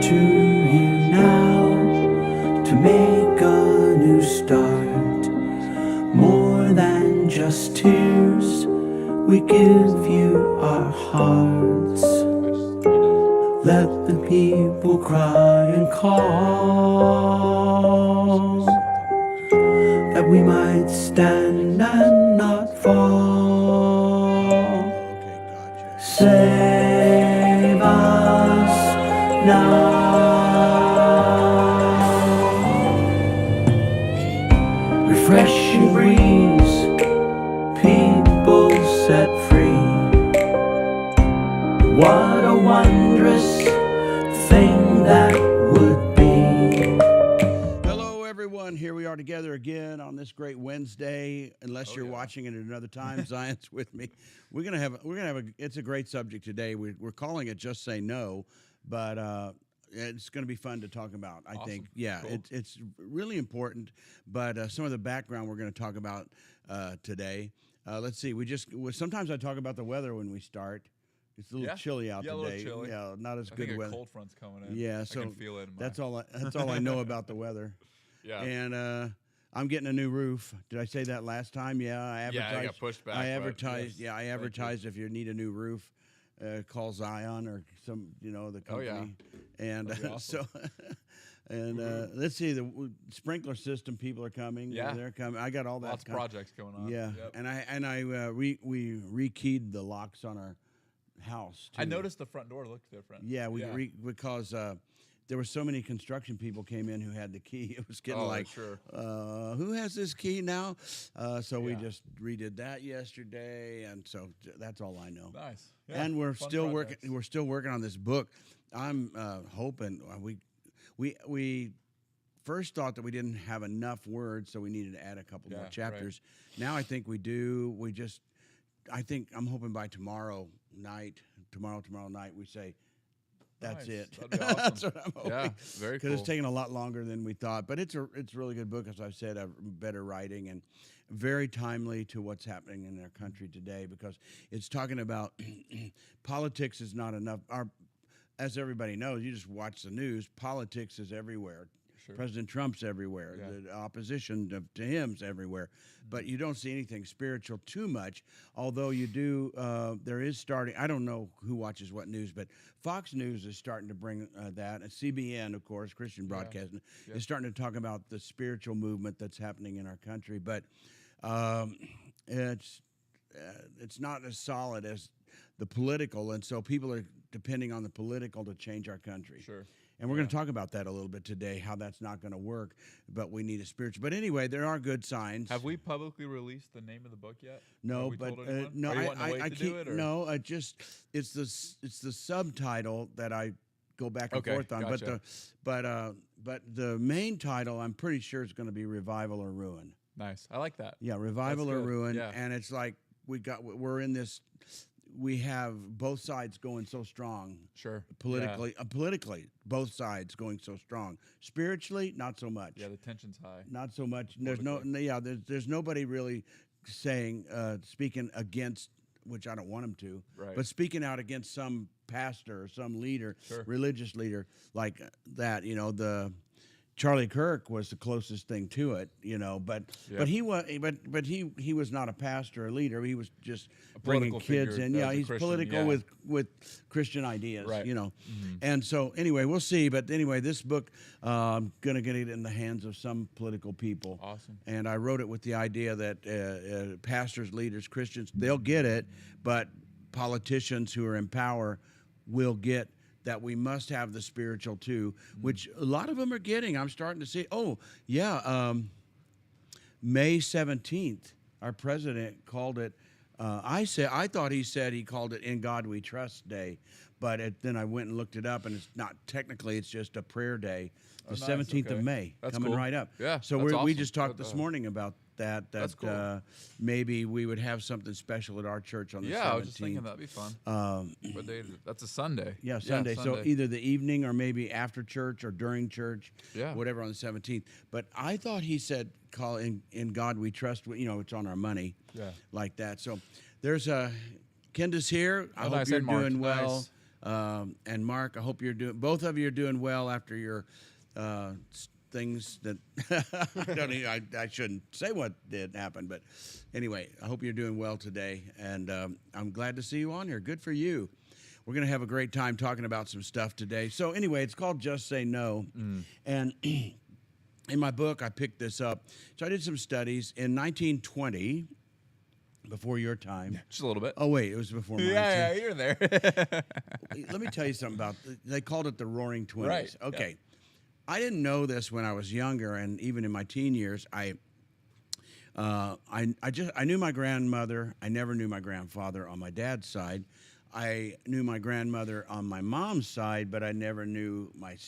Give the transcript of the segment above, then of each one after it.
to you now to make a new start. More than just tears, we give you our hearts. Let the people cry and call, that we might stand and not fall. Save us now. Refreshing breeze, people set free. What a wondrous thing that would be. Hello, everyone. Here we are together again on this great Wednesday. Unless you're watching it at another time, Zion's with me. We're gonna have a. It's a great subject today. We're calling it "Just Say No," but it's going to be fun to talk about. I think, yeah, cool. It's really important. But some of the background we're going to talk about today. Let's see. Sometimes I talk about the weather when we start. It's a little chilly out today. A little chilly. Yeah, not as good weather. Cold front's coming in. Yeah, so I can feel it. That's all I know about the weather. Yeah. And I'm getting a new roof. Did I say that last time? Yeah, I advertised. Yeah, I got pushed back. I advertised. Yes. Yeah, I advertised if you need a new roof, call Zion or the company. Oh yeah. And awesome. Let's see, the sprinkler system people are coming. Yeah, they're coming. I got all that. Lots of projects going on. Yeah, yep. we rekeyed the locks on our house too. I noticed the front door looked different. Yeah, because there were so many construction people came in who had the key. It was getting who has this key now? So we just redid that yesterday, and so that's all I know. Nice. Yeah, and we're still working. We're still working on this book. I'm hoping we first thought that we didn't have enough words, so we needed to add a couple more chapters. Right. Now I think we do. I'm hoping by tomorrow night, we say, that's it. That'd be awesome. That's what I'm hoping. Yeah, very cool. Because it's taken a lot longer than we thought. But it's a really good book, as I've said, better writing and very timely to what's happening in our country today, because it's talking about politics is not enough. As everybody knows, you just watch the news, politics is everywhere. Sure. President Trump's everywhere. Yeah. The opposition to him's everywhere. But you don't see anything spiritual too much, although you do. There is starting. I don't know who watches what news, but Fox News is starting to bring that. And CBN, of course, Christian Broadcasting, is starting to talk about the spiritual movement that's happening in our country. But it's not as solid as the political, and so people are depending on the political to change our country. Sure. And we're going to talk about that a little bit today, how that's not going to work, but we need a spiritual. But anyway, there are good signs. Have we publicly released the name of the book yet? No, but no, I keep no. It's the subtitle that I go back and forth on. Gotcha. But the main title, I'm pretty sure, is going to be Revival or Ruin. Nice, I like that. Yeah, Revival or Ruin, and it's like we're in this. We have both sides going so strong. Sure. Politically, both sides going so strong. Spiritually, not so much. Yeah, the tension's high. Not so much. There's nobody really saying, speaking against, which I don't want them to, but speaking out against some pastor or some leader, religious leader like that. Charlie Kirk was the closest thing to it, but he was not a pastor or leader. He was just bringing kids in. Yeah, he's political with Christian ideas, Mm-hmm. And so anyway, we'll see. But anyway, this book, I'm gonna get it in the hands of some political people. Awesome. And I wrote it with the idea that pastors, leaders, Christians, they'll get it, but politicians who are in power will get that we must have the spiritual too, which a lot of them are getting. I'm starting to see, May 17th, our president called it, I thought he called it In God We Trust Day, but then I went and looked it up, and it's not technically, it's just a prayer day. The 17th of May, that's coming cool. right up. Yeah, so we just talked this morning about that cool. Maybe we would have something special at our church on the 17th. Yeah, I was just thinking that'd be fun. What day is it? That's a Sunday. Yeah, Sunday. So either the evening or maybe after church or during church, whatever on the 17th. But I thought he said, call in God we trust, it's on our money, like that. So there's Kenda's here. I hope you're doing well. And Mark, I hope both of you are doing well after your things that I shouldn't say what did happen, but anyway, I hope you're doing well today, and I'm glad to see you on here. Good for you. We're going to have a great time talking about some stuff today. So anyway, it's called Just Say No, and in my book, I picked this up. So I did some studies in 1920, before your time. Just a little bit. Oh wait, it was before mine. Yeah, you're there. Let me tell you something about. They called it the Roaring Twenties. Right, Okay. yeah. I didn't know this when I was younger, and even in my teen years, I knew my grandmother. I never knew my grandfather on my dad's side. I knew my grandmother on my mom's side, but I never knew I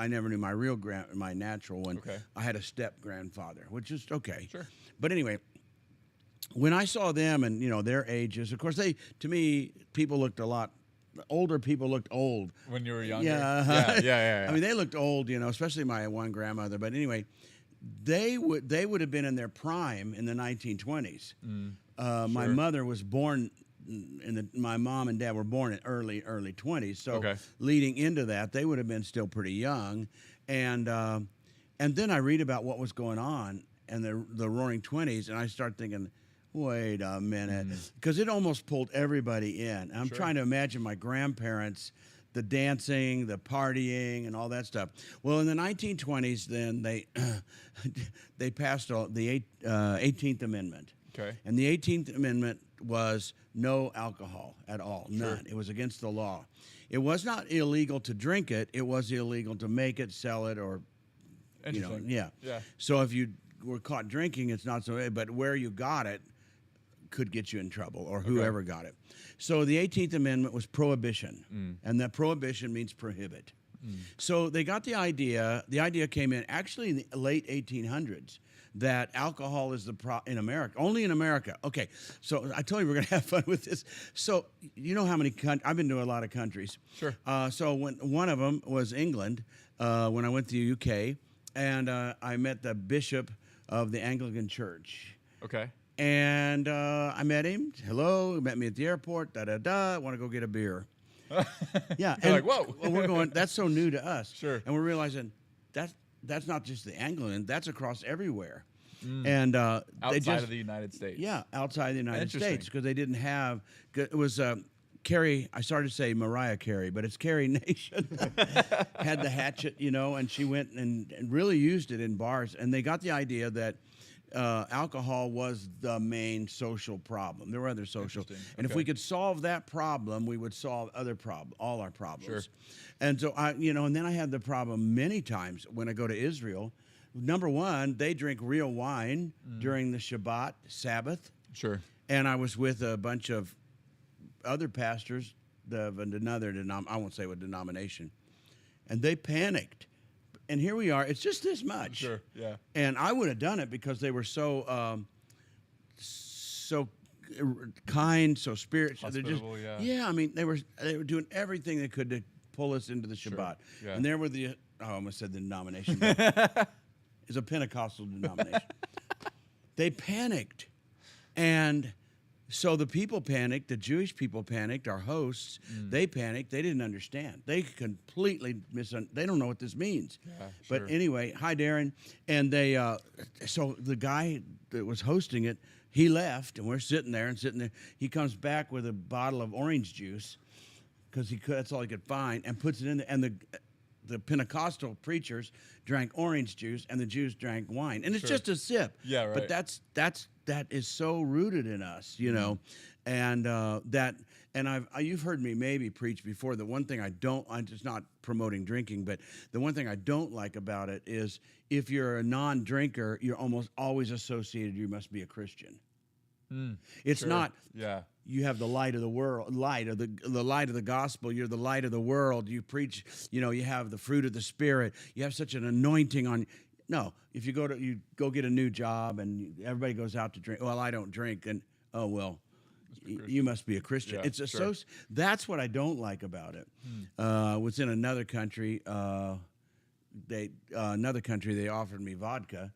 never knew my natural one. Okay. I had a step grandfather, which is okay. Sure. But anyway, when I saw them and their ages, of course to me, people looked a lot. Older people looked old. When you were younger? Yeah. Yeah. I mean, they looked old, especially my one grandmother. But anyway, they would have been in their prime in the 1920s. My mother was born my mom and dad were born in early 20s. So leading into that, they would have been still pretty young. And then I read about what was going on in the Roaring Twenties, and I start thinking, wait a minute, because it almost pulled everybody in. I'm trying to imagine my grandparents, the dancing, the partying, and all that stuff. Well, in the 1920s, then they passed the 18th Amendment. Okay. And the 18th Amendment was no alcohol at all, none. It was against the law. It was not illegal to drink it. It was illegal to make it, sell it, or Interesting. Yeah. So if you were caught drinking, it's not so. But where you got it could get you in trouble, or whoever got it. So the 18th Amendment was prohibition, and that prohibition means prohibit. So they got the idea. The idea came in actually in the late 1800s that alcohol is in America, only in America. Okay, so I told you we're going to have fun with this. So you know how many I've been to a lot of countries. Sure. So when one of them was England, when I went to the UK, and I met the bishop of the Anglican Church. Okay. And I met him. Hello, he met me at the airport. I want to go get a beer. Yeah, You're like, whoa. We're going. That's so new to us. Sure. And we're realizing that's not just the Anglican. That's across everywhere. And Outside of the United States. Yeah, outside the United Interesting. States, because they didn't have. It was Carrie. I started to say Mariah Carey, but it's Carrie Nation. Had the hatchet, and she went and really used it in bars. And they got the idea that alcohol was the main social problem. There were other social, and if we could solve that problem, we would solve all our problems. Sure. And so and then I had the problem many times when I go to Israel. Number one, they drink real wine during the Shabbat, Sabbath. Sure. And I was with a bunch of other pastors of another I won't say what denomination, and they panicked. And here we are. It's just this much. Sure. Yeah. And I would have done it because they were so kind, so spiritual. Hospitable, yeah. I mean, they were doing everything they could to pull us into the Shabbat. Yeah. And there were I almost said the denomination. It's a Pentecostal denomination. They panicked, and so the people panicked. The Jewish people panicked. Our hosts, they panicked. They didn't understand. They completely They don't know what this means. Yeah, but sure. anyway, hi Darren. And they, so the guy that was hosting it, he left, and we're sitting there. He comes back with a bottle of orange juice because that's all he could find, and puts it in there. And the Pentecostal preachers drank orange juice, and the Jews drank wine, and it's just a sip. Yeah, right. But that is so rooted in us, and you've heard me maybe preach before. The one thing I'm just not promoting drinking, but the one thing I don't like about it is if you're a non-drinker, you're almost always associated. You must be a Christian. It's not. Yeah. You have the light of the world, the light of the gospel. You're the light of the world. You preach. You have the fruit of the Spirit. You have such an anointing on. No, if you go get a new job and everybody goes out to drink. Well, I don't drink, and you must be a Christian. Yeah, It's that's what I don't like about it. Was in another country. They offered me vodka.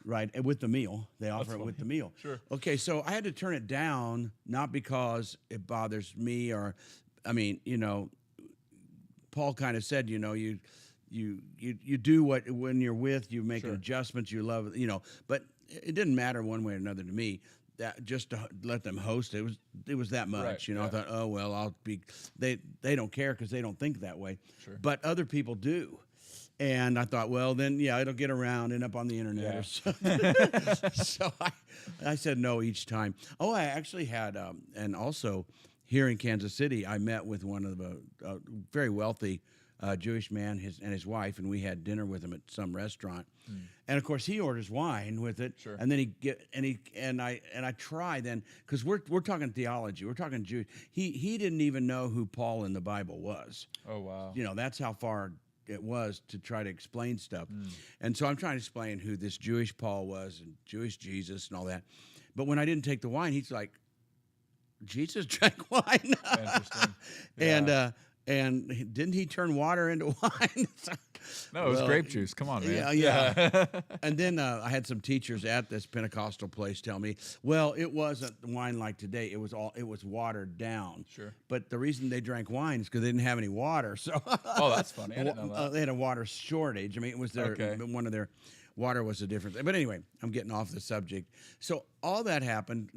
Right, and with the meal. They offer it with the meal. Sure. Okay, so I had to turn it down, not because it bothers me, I mean, Paul kind of said, you do what when you're with, you make Sure. adjustments, you love, but it didn't matter one way or another to me. That just to let them host it was that much, Right, I yeah. thought, oh well, I'll be. They don't care because they don't think that way, Sure. but other people do. And I thought, well, then, yeah, it'll get around, end up on the internet or something. So I said no each time. Oh, I actually had, and also here in Kansas City, I met with one of the very wealthy Jewish man and his wife, and we had dinner with him at some restaurant. And of course, he orders wine with it, Sure. and then I try then because we're talking theology, we're talking Jewish. He didn't even know who Paul in the Bible was. Oh, wow. That's how far it was to try to explain stuff. And so I'm trying to explain who this Jewish Paul was and Jewish Jesus and all that. But when I didn't take the wine, he's like, Jesus drank wine. Interesting. And didn't he turn water into wine? No, it was Well, grape juice. Come on, man. Yeah. And then I had some teachers at this Pentecostal place tell me, well, it wasn't wine like today. It was watered down. Sure. But the reason they drank wine is because they didn't have any water. So Oh, that's funny. I didn't know that. they had a water shortage. I mean, it was one of their water was a different thing. But anyway, I'm getting off the subject. So all that happened.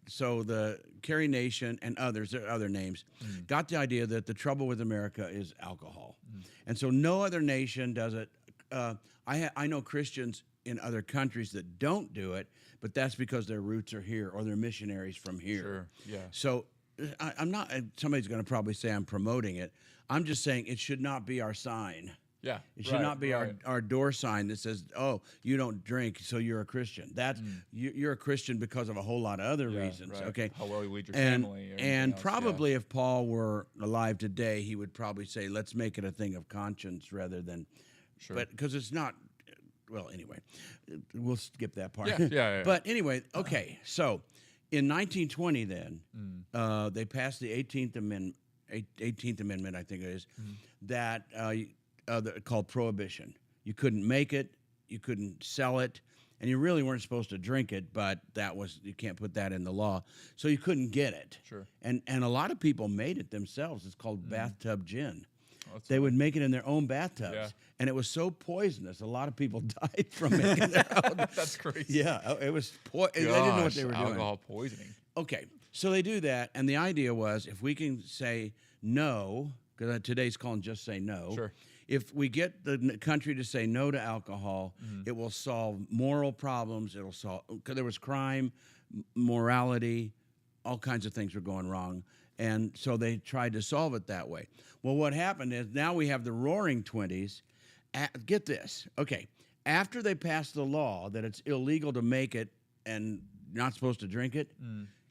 So the Carrie Nation and others, there are other names, got the idea that the trouble with America is alcohol. And so no other nation does it. I know Christians in other countries that don't do it, but that's because their roots are here or they're missionaries from here. Sure. Yeah. So I'm not, somebody's going to probably say I'm promoting it. I'm just saying it should not be our sign. Yeah. It should not be our door sign that says, "Oh, you don't drink, so you're a Christian." That's you're a Christian because of a whole lot of other reasons. Right. Okay, How well you lead your and family. or and anything else, probably if Paul were alive today, he would probably say, "Let's make it a thing of conscience rather than," Sure. but because it's not. Well, anyway, we'll skip that part. Yeah. But anyway, okay. So in 1920, then they passed the 18th Amendment. 18th Amendment, I think it is, that called prohibition. You couldn't make it, you couldn't sell it, and you really weren't supposed to drink it. But you can't put that in the law, so you couldn't get it. Sure. And a lot of people made it themselves. It's called bathtub gin. Oh, that's They would make it in their own bathtubs, Yeah. and it was so poisonous. A lot of people died from making their own. That's crazy. Yeah, it was. They didn't know what they were doing. Alcohol poisoning. Okay, so they do that, and the idea was if we can say no, because today's calling just say no. Sure. If we get the country to say no to alcohol, it will solve moral problems. It'll solve, because there was crime, morality, all kinds of things were going wrong. And so they tried to solve it that way. Well, what happened is now we have the Roaring Twenties. Get this. Okay. After they passed the law that it's illegal to make it and not supposed to drink it,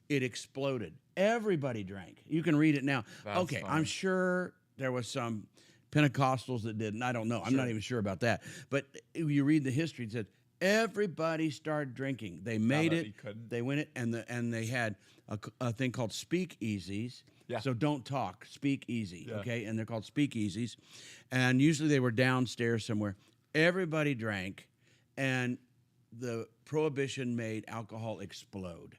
it exploded. Everybody drank. You can read it now. That's okay. funny. I'm sure there was some Pentecostals that didn't. I don't know. I'm not even sure about that. But you read the history, it said everybody started drinking. They made that it. you couldn't. They went it, and they had a thing called speakeasies. Yeah. So don't talk, speak easy, Yeah. okay? And they're called speakeasies. And usually they were downstairs somewhere. Everybody drank, and the prohibition made alcohol explode.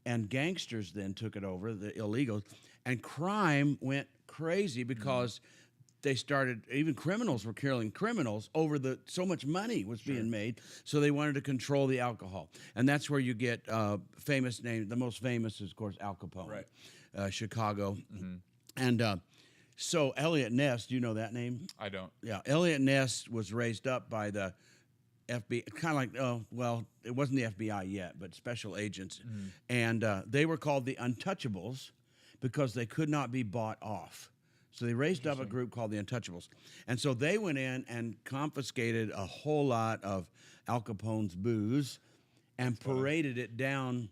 And gangsters then took it over, the illegals, and crime went crazy because they started, even criminals were killing criminals over so much money was being made, so they wanted to control the alcohol. And that's where you get famous names. The most famous is, of course, Al Capone, Right. Chicago. And so Elliot Ness, do you know that name? I don't. Yeah, Elliot Ness was raised up by the FBI, kind of like, it wasn't the FBI yet, but special agents. And they were called the Untouchables because they could not be bought off. So they raised up a group called the Untouchables. And so they went in and confiscated a whole lot of Al Capone's booze and paraded it down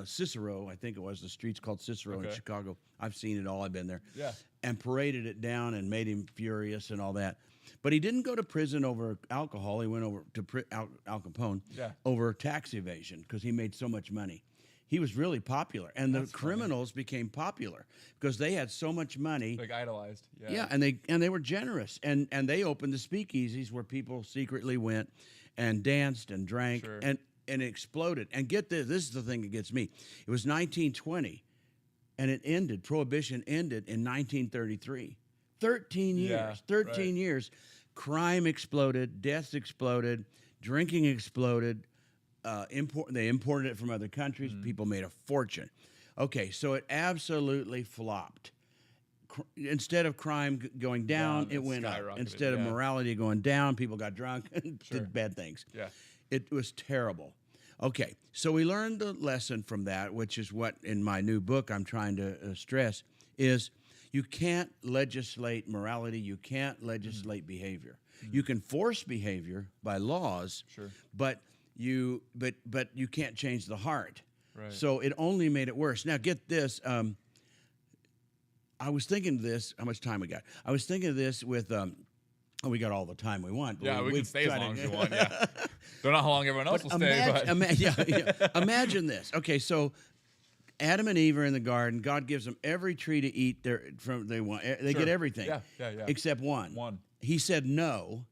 Cicero, I think it was. The street's called Cicero in Okay. Chicago. I've seen it all. I've been there. Yeah. And paraded it down and made him furious and all that. But he didn't go to prison over alcohol. He went over to Al Capone Yeah. over tax evasion because he made so much money. He was really popular, and That's the funny. criminals became popular because they had so much money. Like idolized. Yeah. Yeah, and they were generous, and they opened the speakeasies where people secretly went and danced and drank, Sure. and it exploded. And get this is the thing that gets me. It was 1920. and it ended. Prohibition ended in 1933. 13 years. Yeah, 13 right. years. Crime exploded. Deaths exploded. Drinking exploded. They imported it from other countries. People made a fortune. Okay, so it absolutely flopped. Instead of crime going down, it it went up. skyrocketed, Instead of yeah. morality going down, people got drunk and did bad things. Yeah. It was terrible. Okay, so we learned the lesson from that, which is what in my new book I'm trying to stress, is you can't legislate morality. You can't legislate behavior. You can force behavior by laws, Sure. but you can't change the heart. Right. So it only made it worse. Now get this. I was thinking of this. How much time we got? I was thinking of this with. We got all the time we want. But Yeah, we can we've stay as tried long to- as you want. Yeah. Don't know how long everyone else will stay, but Imagine this. Okay, so Adam and Eve are in the garden. God gives them every tree to eat. They Sure. get everything. Yeah. Except one. One. He said no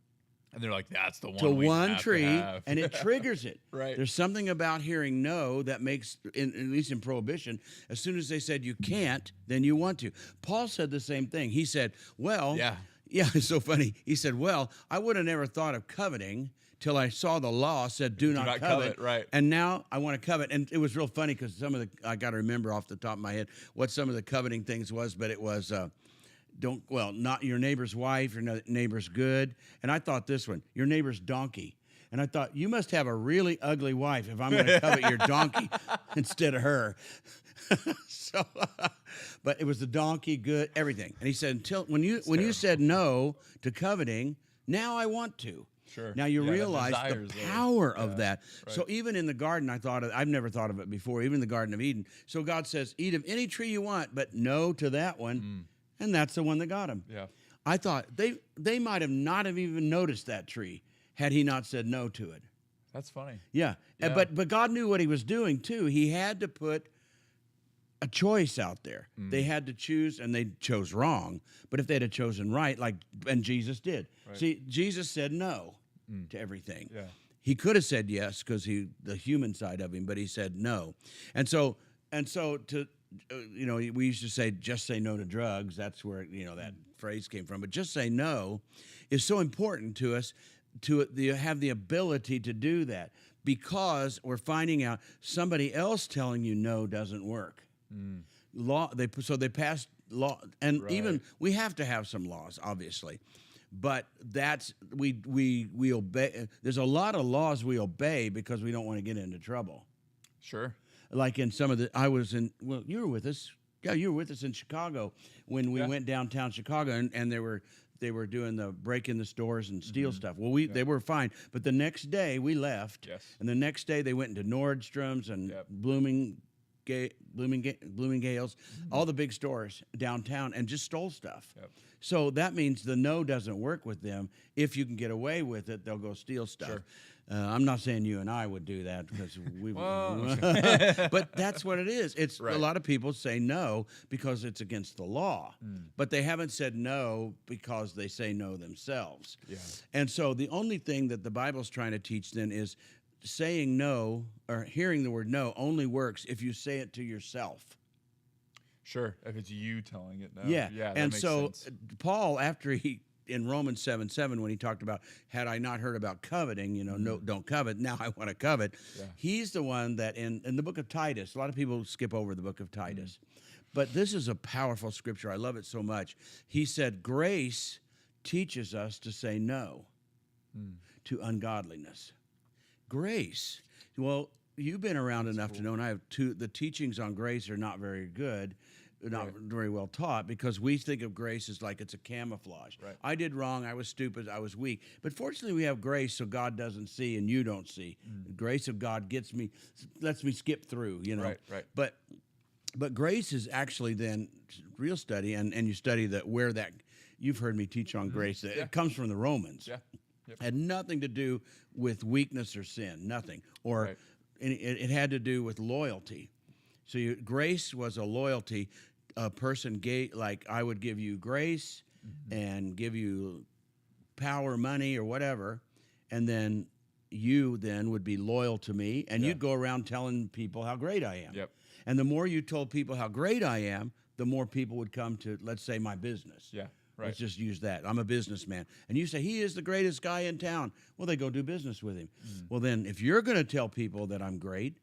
And they're like, that's the one. to we one have to tree, have. and it triggers it. Right. There's something about hearing no that makes, at least in Prohibition, as soon as they said you can't, then you want to. Paul said the same thing. He said, well, Yeah. yeah, it's so funny. He said, well, I would have never thought of coveting till I saw the law said do not not covet. covet, right. And now I want to covet. And it was real funny because I got to remember off the top of my head what some of the coveting things was, but it was, not your neighbor's wife, your neighbor's good. And I thought this one, your neighbor's donkey. And I thought, you must have a really ugly wife if I'm going to covet your donkey instead of her. But it was the donkey, good, everything. And he said, when you said no to coveting, now I want to. Sure. Now you Yeah, that realize desire's the there. power of Yeah, that. right. So even in the garden, I've never thought of it before, even in the Garden of Eden. So God says, eat of any tree you want, but no to that one. And that's the one that got him. Yeah. I thought they might have not have even noticed that tree had he not said no to it. That's funny. Yeah. Yeah. But God knew what he was doing too. He had to put a choice out there. They had to choose, and they chose wrong. But if they'd have chosen right, and Jesus did. Right. See, Jesus said no to everything. Yeah. He could have said yes because the human side of him, but he said no. And so we used to say, just say no to drugs. That's where, that phrase came from. But just say no is so important to us to have the ability to do that because we're finding out somebody else telling you no doesn't work. They passed law, and Right. even we have to have some laws, obviously. But we obey. There's a lot of laws we obey because we don't want to get into trouble. Sure. Like in you were with us. Yeah, you were with us in Chicago when we went downtown Chicago, and they were doing the break in the stores and steal stuff. Well, they were fine, but the next day we left, Yes. and the next day they went into Nordstrom's and Yep. Bloomingdale's, all the big stores downtown, and just stole stuff. Yep. So that means the no doesn't work with them. If you can get away with it, they'll go steal stuff. Sure. I'm not saying you and I would do that because Whoa. but that's what it is. It's Right. a lot of people say no because it's against the law, but they haven't said no because they say no themselves. Yeah. And so the only thing that the Bible's trying to teach then is saying no or hearing the word no only works if you say it to yourself. Sure. If it's you telling it now. Yeah. Yeah. That And makes so sense. Paul, after in Romans 7:7, when he talked about, had I not heard about coveting, no, don't covet. Now I want to covet. Yeah. He's the one that in the book of Titus, a lot of people skip over the book of Titus, but this is a powerful scripture. I love it so much. He said, grace teaches us to say no to ungodliness. Grace. Well, you've been around enough to know, and I have the teachings on grace are not very good, not very well taught, because we think of grace as like it's a camouflage. Right. I did wrong, I was stupid, I was weak. But fortunately, we have grace so God doesn't see and you don't see. The grace of God lets me skip through, Right. But grace is actually then real study, and you study you've heard me teach on grace. That Yeah. It comes from the Romans. Yeah. Yep. Had nothing to do with weakness or sin, nothing. Or Right. it had to do with loyalty. So grace was a loyalty. A person gave, like I would give you grace and give you power, money, or whatever, and then you then would be loyal to me, and Yeah. you'd go around telling people how great I am. Yep. And the more you told people how great I am, the more people would come to, let's say, my business. Yeah. Right. Let's just use that. I'm a businessman. And you say, he is the greatest guy in town. Well, they go do business with him. Well, then, if you're going to tell people that I'm great,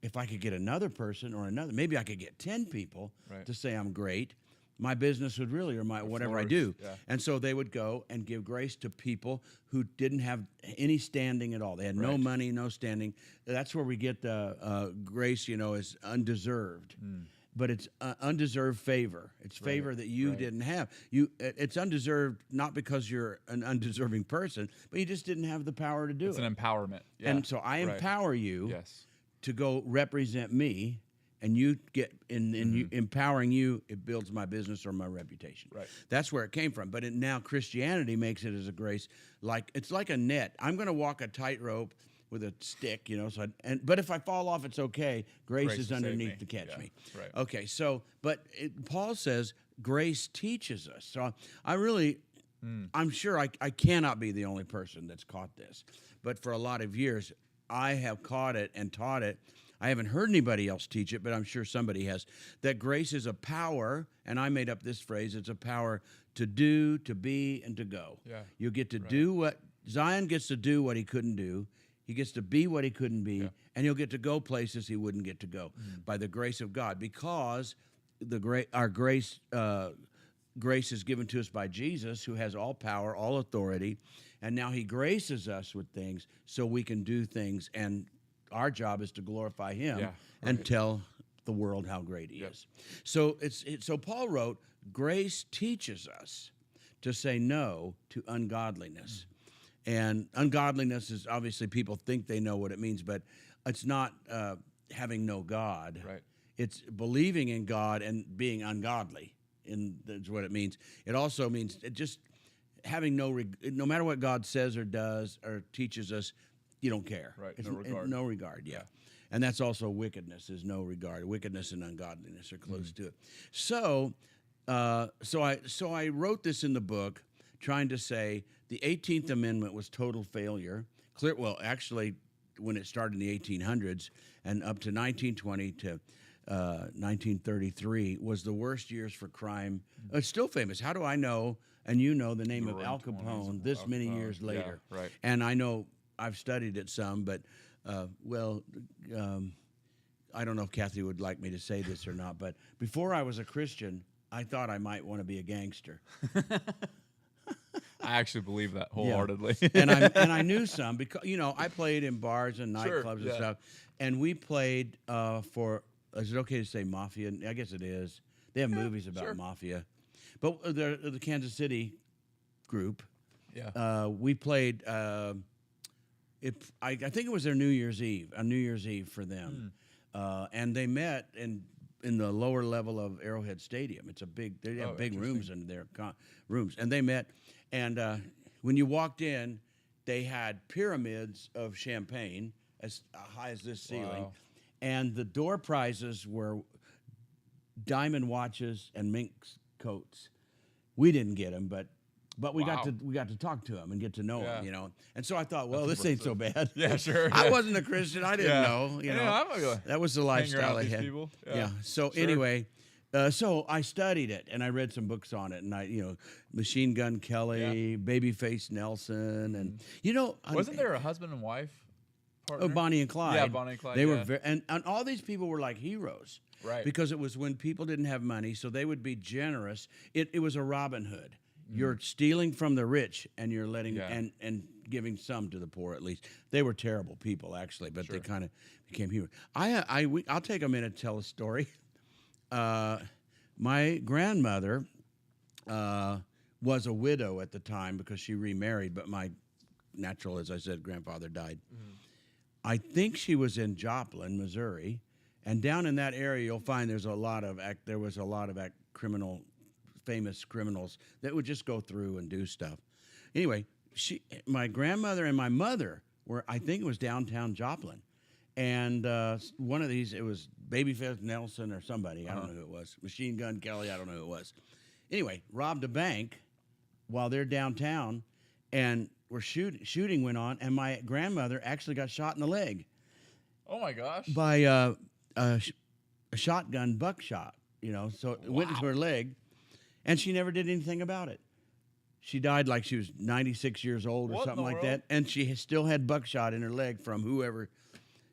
if I could get another person or another, maybe I could get 10 people Right. to say I'm great, my business would really, or my whatever I flourish, do. yeah. And so they would go and give grace to people who didn't have any standing at all. They had no Right. money, no standing. That's where we get the grace, is undeserved. But it's undeserved favor. It's favor that you right. didn't have. It's undeserved not because you're an undeserving person, but you just didn't have the power to do It's it. an empowerment. Yeah. And so I Right. empower you Yes. to go represent me, and you get in you, empowering you, it builds my business or my reputation. Right. That's where it came from. But now Christianity makes it as a grace, like it's like a net. I'm going to walk a tightrope with a stick, So but if I fall off, it's okay. Grace Grace is will save underneath me. to catch Yeah. me. Right. Okay. So, but Paul says grace teaches us. So I really. I'm sure I cannot be the only person that's caught this, but for a lot of years, I have caught it and taught it. I haven't heard anybody else teach it, but I'm sure somebody has. That grace is a power, and I made up this phrase, it's a power to do, to be, and to go. Yeah. You get to do what, Zion gets to do what he couldn't do. He gets to be what he couldn't be, and he'll get to go places he wouldn't get to go by the grace of God, because our grace is given to us by Jesus, who has all power, all authority, and now he graces us with things so we can do things, and our job is to glorify him and tell the world how great he is. So so Paul wrote, grace teaches us to say no to ungodliness. And ungodliness is obviously, people think they know what it means, but it's not having no God. Right. It's believing in God and being ungodly. That's what it means. It also means just having no matter what God says or does or teaches us, you don't care. Right. It's No regard. No regard, yeah. And that's also wickedness, is no regard. Wickedness and ungodliness are close to it. So I wrote this in the book, trying to say the 18th Amendment was total failure. Actually, when it started in the 1800s and up to 1920 to 1933 was the worst years for crime. It's still famous. How do I know, and you know, the name of Al Capone this many years later? Yeah, right. And I know I've studied it some, but, I don't know if Kathy would like me to say this or not, but before I was a Christian, I thought I might want to be a gangster. I actually believe that wholeheartedly. and I knew some because I played in bars and nightclubs and stuff, and we played for. Is it okay to say mafia? I guess it is. They have movies about mafia, but the Kansas City group. Yeah. We played. I think it was their New Year's Eve, a New Year's Eve for them, and they met in the lower level of Arrowhead Stadium. It's a big. They have big rooms in their rooms, and they met. And when you walked in, they had pyramids of champagne as high as this ceiling, and the door prizes were diamond watches and mink coats. We didn't get them, but we got to talk to them and get to know them, And so I thought, well, this ain't so bad. Yeah, sure. I wasn't a Christian. I didn't know. I'm gonna That was the lifestyle I these had. people. Yeah. So anyway. So I studied it, and I read some books on it, and Machine Gun Kelly, Babyface Nelson, and wasn't there a husband and wife partner? Oh, Bonnie and Clyde. Yeah, Bonnie and Clyde. They were and all these people were like heroes, Right. Because it was when people didn't have money, so they would be generous. It was a Robin Hood. You're stealing from the rich, and you're letting and giving some to the poor. At least they were terrible people, actually, but they kind of became heroes. I'll take a minute to tell a story. My grandmother was a widow at the time because she remarried, but my natural, as I said, grandfather died. I think she was in Joplin, Missouri, and down in that area, you'll find there was a lot of famous criminals that would just go through and do stuff. Anyway, my grandmother and my mother were, I think it was downtown Joplin. And one of these, it was Babyface Nelson or somebody. I don't know who it was. Machine Gun Kelly. I don't know who it was. Anyway, robbed a bank while they're downtown, and shooting went on, and my grandmother actually got shot in the leg. Oh my gosh. By a shotgun buckshot, so it went into her leg, and she never did anything about it. She died like she was 96 years old or What in something the like world? that, and she still had buckshot in her leg from whoever.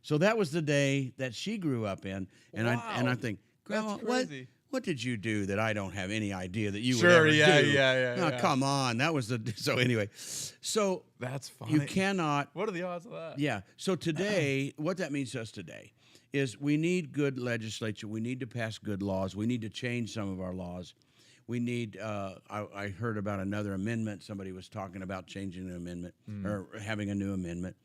So that was the day that she grew up in, and I Wow. think, That's Grandma, crazy. what did you do that I don't have any idea that you would Sure, ever yeah, do? yeah, Oh, yeah. come on, that was the so anyway. So That's funny. you cannot. What are the odds of that? Yeah. So today, what that means to us today is we need good legislature. We need to pass good laws. We need to change some of our laws. We need. I heard about another amendment. Somebody was talking about changing an amendment or having a new amendment.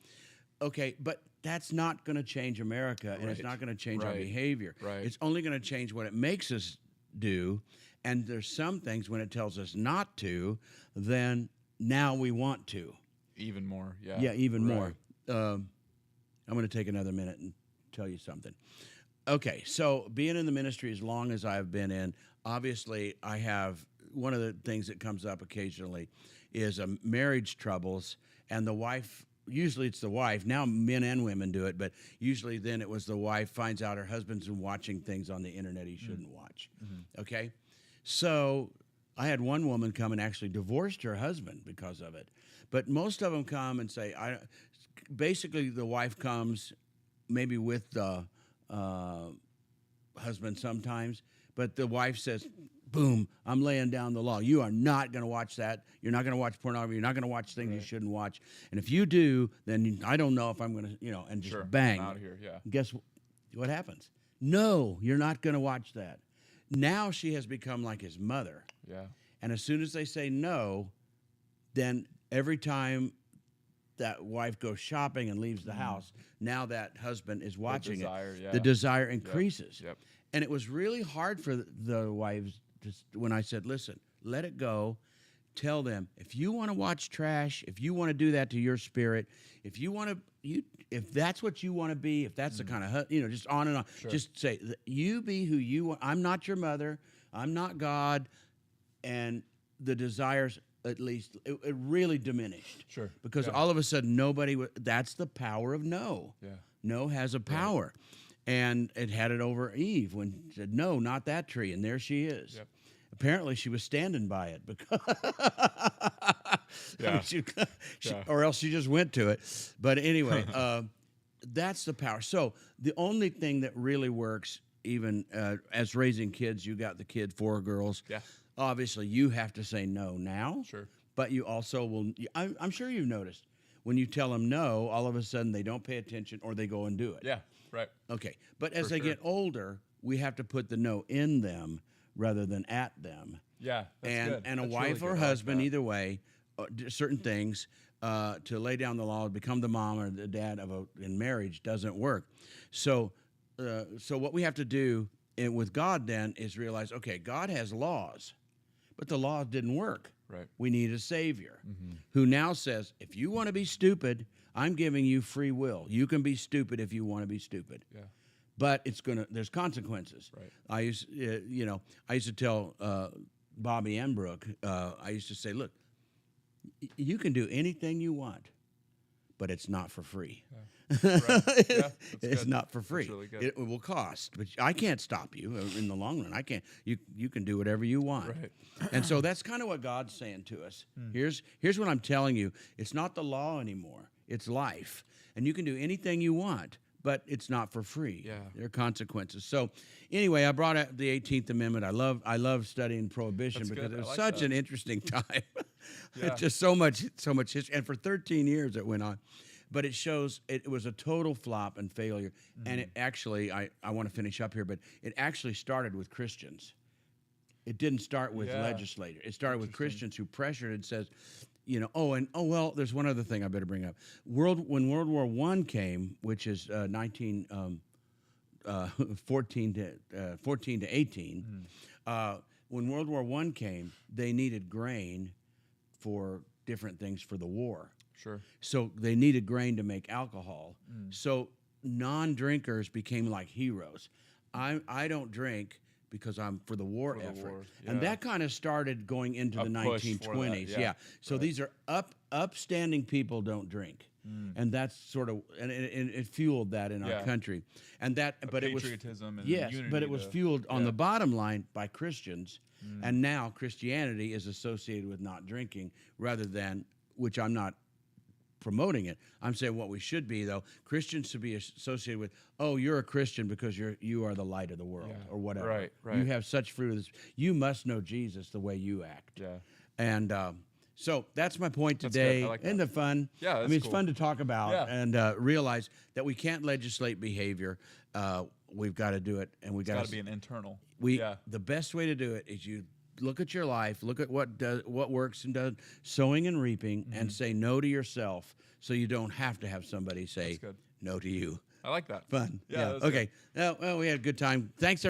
Okay, but that's not going to change America, and it's Right. not going to change our Right. behavior. Right. It's only going to change what it makes us do. And there's some things when it tells us not to, then now we want to. Even more. Yeah. Yeah, even Right. more. I'm going to take another minute and tell you something. Okay, so being in the ministry as long as I've been in, obviously I have one of the things that comes up occasionally is marriage troubles, and the wife. Usually it's the wife. Now men and women do it, but usually then it was the wife finds out her husband's been watching things on the internet he shouldn't watch. Okay, so I had one woman come and actually divorced her husband because of it. But most of them come and say, basically the wife comes maybe with the husband sometimes, but the wife says, boom, I'm laying down the law. You are not going to watch that. You're not going to watch pornography. You're not going to watch things you shouldn't watch. And if you do, then I don't know if I'm going to, and just Sure. bang. I'm out of here. Yeah. Guess what happens? No, you're not going to watch that. Now she has become like his mother. Yeah. And as soon as they say no, then every time that wife goes shopping and leaves the house, now that husband is watching desire, it. yeah. The desire increases. Yep. And it was really hard for the wives when I said, listen, let it go. Tell them, if you want to watch trash, if you want to do that to your spirit, if you want to, if that's what you want to be, if that's the kind of, just on and on, just say, you be who you want. I'm not your mother. I'm not God. And the desires, at least, it really diminished. Sure. Because Yeah. all of a sudden, that's the power of no. Yeah. No has a power. And it had it over Eve when she said, no, not that tree. And there she is. Yep. Apparently, she was standing by it because, Yeah. or else she just went to it. But anyway, that's the power. So the only thing that really works, even as raising kids, you got the kid, 4 girls. Yeah. Obviously, you have to say no now. Sure. But you also will. I'm sure you've noticed when you tell them no, all of a sudden they don't pay attention or they go and do it. Yeah. Right. Okay. But as For they sure. get older, we have to put the no in them rather than at them. Yeah. That's good. And a That's wife really or good. I like husband, that. either way, certain things to lay down the law, become the mom or the dad in marriage doesn't work. So what we have to do with God then is realize, okay, God has laws, but the laws didn't work. Right. We need a savior who now says, if you want to be stupid, I'm giving you free will. You can be stupid if you want to be stupid. Yeah. But there's consequences. Right. I used to tell Bobby and Brooke, I used to say, look, you can do anything you want, but it's not for free. Right. Yeah, that's It's good. not for free. That's really good. It will cost, but I can't stop you in the long run. I can't. You can do whatever you want. Right. And so that's kind of what God's saying to us. Here's what I'm telling you. It's not the law anymore. It's life, and you can do anything you want, but it's not for free. Yeah. There are consequences. So anyway, I brought up the 18th Amendment. I love studying prohibition That's because good. it was I like such that. an interesting time. Yeah. It's just so much history, and for 13 years it went on. But it shows it was a total flop and failure. And it actually, I want to finish up here, but it actually started with Christians. It didn't start with Yeah. legislators. It started with Christians who pressured and says, well, there's one other thing I better bring up. When World War I came, which is 14 to 18, when World War I came, they needed grain for different things for the war. Sure. So they needed grain to make alcohol. So non-drinkers became like heroes. I don't drink because I'm for the war For the effort. war, And yeah. that kind of started going into A the push for that, 1920s. yeah. So these are upstanding people don't drink. and that's sort of and it fueled that in our Yeah. country, and that but it was patriotism and yes, unity but it was to- fueled on yeah. the bottom line by Christians, and now Christianity is associated with not drinking rather than, which I'm not promoting it. I'm saying what we should be though. Christians should be associated with, oh, you're a Christian because you are the light of the world Yeah. or whatever. Right, right. You have such fruit of this. You must know Jesus the way you act. Yeah. And so that's my point That's good. today. I like Isn't that. it fun? Yeah, I that's mean, it's cool. fun to talk about Yeah. and realize that we can't legislate behavior. We've got to do it, and we It's got got to be an internal. we. Yeah. The best way to do it is you look at your life, look at what works and does, sowing and reaping, and say no to yourself, so you don't have to have somebody say That's good. no to you. I like that. Fun. Yeah, that's good. Okay. Well, we had a good time. Thanks.